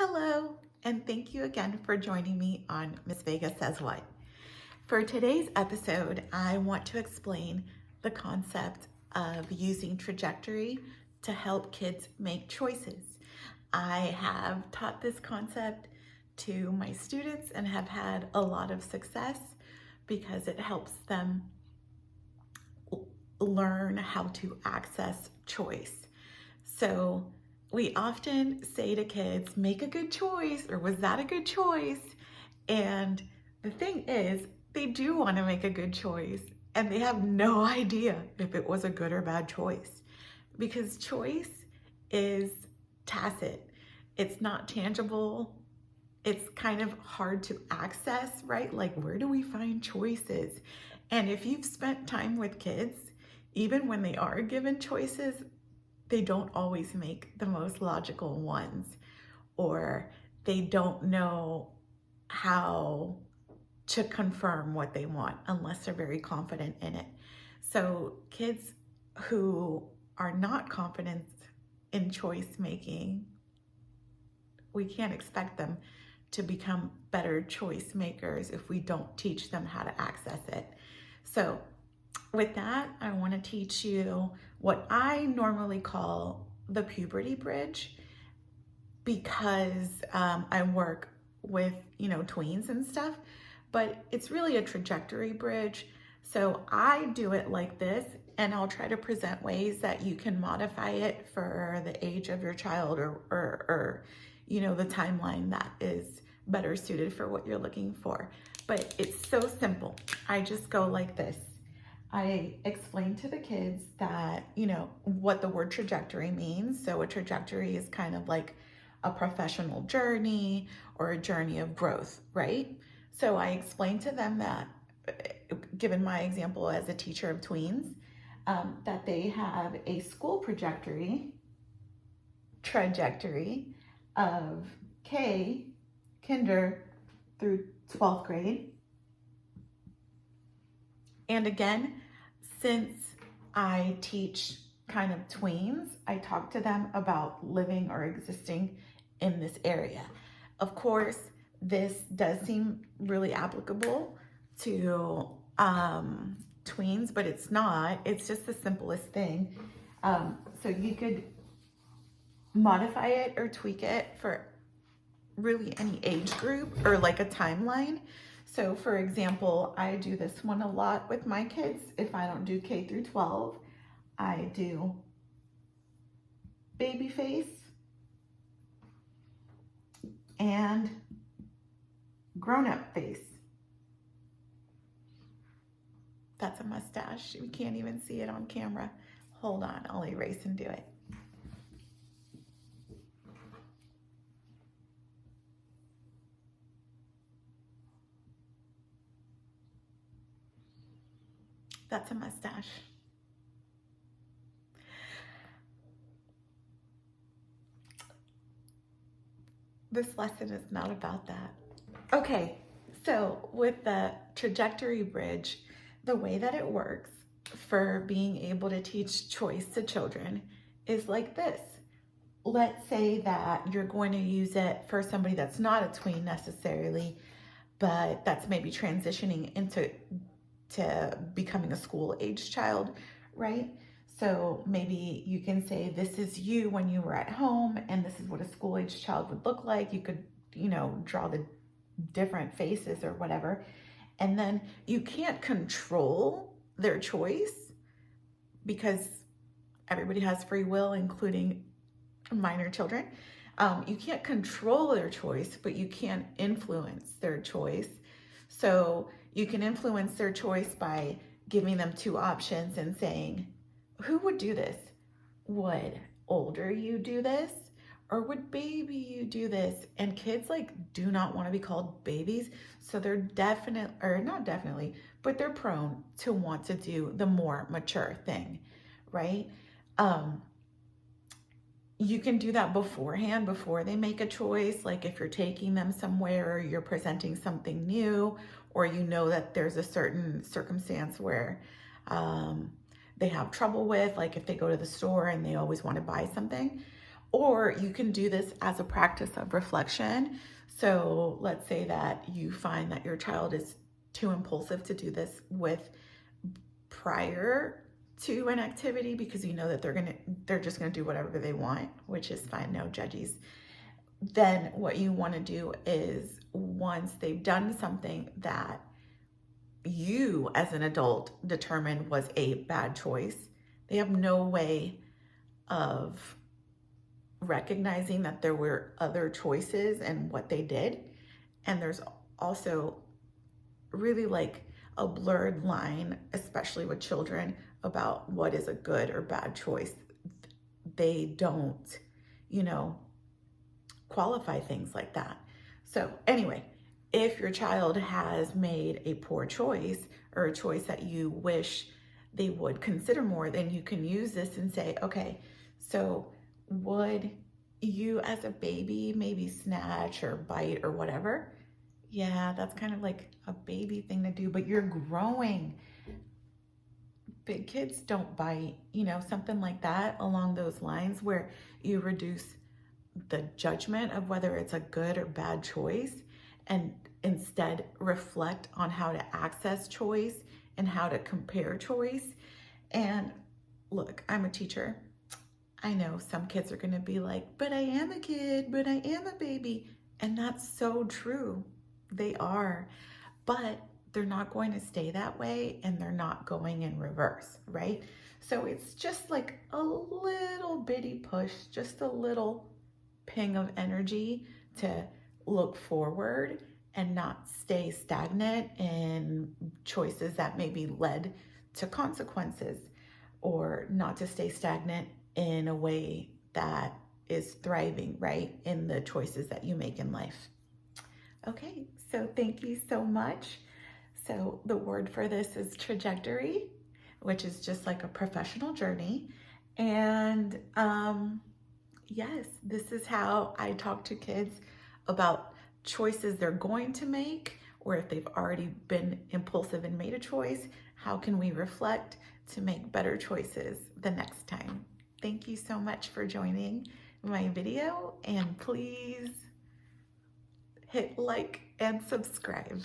Hello, and thank you again for joining me on Miss Vega Says What. For today's episode, I want to explain the concept of using trajectory to help kids make choices. I have taught this concept to my students and have had a lot of success because it helps them learn how to access choice. So we often say to kids, make a good choice, or was that a good choice? And the thing is, they do want to make a good choice, and they have no idea if it was a good or bad choice because choice is tacit. It's not tangible. It's kind of hard to access, right? Like, where do we find choices? And if you've spent time with kids, even when they are given choices, they don't always make the most logical ones, or they don't know how to confirm what they want unless they're very confident in it. So kids who are not confident in choice making, we can't expect them to become better choice makers if we don't teach them how to access it. So with that, I want to teach you what I normally call the puberty bridge because I work with, tweens and stuff, but it's really a trajectory bridge. So I do it like this, and I'll try to present ways that you can modify it for the age of your child or the timeline that is better suited for what you're looking for. But it's so simple. I just go like this. I explain to the kids that, what the word trajectory means. So a trajectory is kind of like a professional journey or a journey of growth, right? So I explain to them that, given my example as a teacher of tweens, that they have a school trajectory of kinder through 12th grade. And again, since I teach kind of tweens, I talk to them about living or existing in this area. Of course, this does seem really applicable to tweens, but it's not. It's just the simplest thing. So you could modify it or tweak it for really any age group or like a timeline. So for example, I do this one a lot with my kids. If I don't do K through 12, I do baby face and grown-up face. That's a mustache. You can't even see it on camera. Hold on, I'll erase and do it. That's a mustache. This lesson is not about that. Okay, so with the trajectory bridge, the way that it works for being able to teach choice to children is like this. Let's say that you're going to use it for somebody that's not a tween necessarily, but that's maybe transitioning into becoming a school-age child, right? So maybe you can say, this is you when you were at home, and this is what a school-age child would look like. You could, draw the different faces or whatever. And then you can't control their choice because everybody has free will, including minor children. You can't control their choice, but you can influence their choice. So you can influence their choice by giving them two options and saying, who would do this? Would older you do this? Or would baby you do this? And kids do not want to be called babies. So they're but they're prone to want to do the more mature thing, right? You can do that beforehand, before they make a choice. Like if you're taking them somewhere, or you're presenting something new, or that there's a certain circumstance where they have trouble with, like if they go to the store and they always want to buy something. Or you can do this as a practice of reflection. So let's say that you find that your child is too impulsive to do this with prior to an activity because you know that they're just gonna do whatever they want, which is fine, no judges. Then what you want to do is once they've done something that you as an adult determined was a bad choice, they have no way of recognizing that there were other choices and what they did. And there's also really like a blurred line, especially with children, about what is a good or bad choice. They don't, you know, qualify things like that. So anyway, if your child has made a poor choice or a choice that you wish they would consider more, then you can use this and say, okay, so would you as a baby maybe snatch or bite or whatever? Yeah, that's kind of like a baby thing to do, but you're growing. Big kids don't bite, you know, something like that along those lines where you reduce the judgment of whether it's a good or bad choice and instead reflect on how to access choice and how to compare choice. And look, I'm a teacher. I know some kids are going to be like, but I am a kid, but I am a baby. And that's so true. They are. But they're not going to stay that way and they're not going in reverse, right? So it's just like a little bitty push, just a little ping of energy to look forward and not stay stagnant in choices that maybe led to consequences, or not to stay stagnant in a way that is thriving, right, in the choices that you make in life. Okay, so thank you so much. So the word for this is trajectory, which is just like a professional journey. And yes, this is how I talk to kids about choices they're going to make, or if they've already been impulsive and made a choice, how can we reflect to make better choices the next time? Thank you so much for joining my video, and please hit like and subscribe.